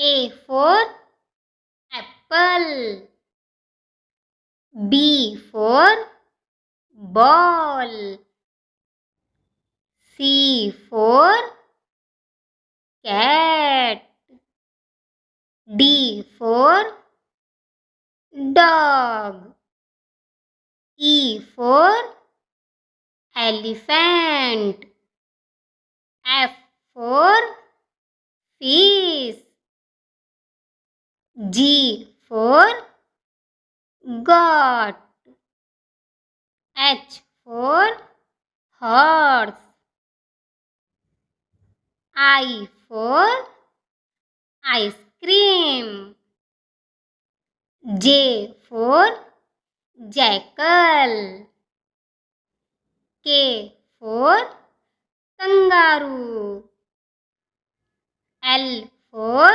A for apple. B for ball. C for cat. D for dog. E for elephant. F for fish. G for goat. H for horse. I for ice cream. J for jackal. K for kangaroo. L for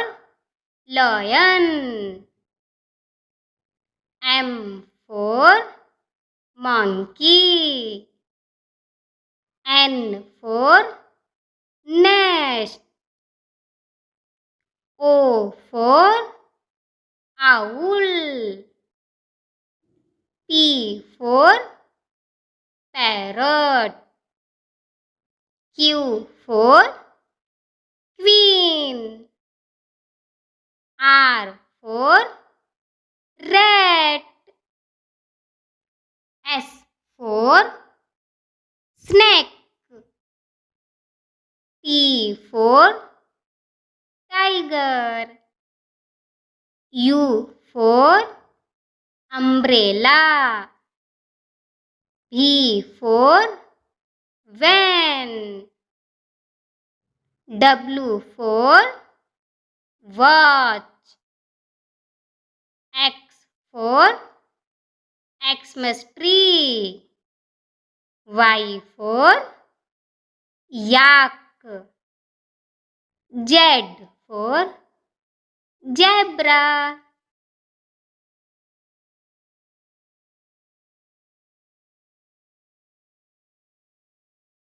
lion. M for monkey. N for nest. O for owl. P for parrot. Q for queen. R for rat. S for snake. T for tiger. U for umbrella. V for van. W for watch. X for Xmas tree. Y for yak. Z for zebra.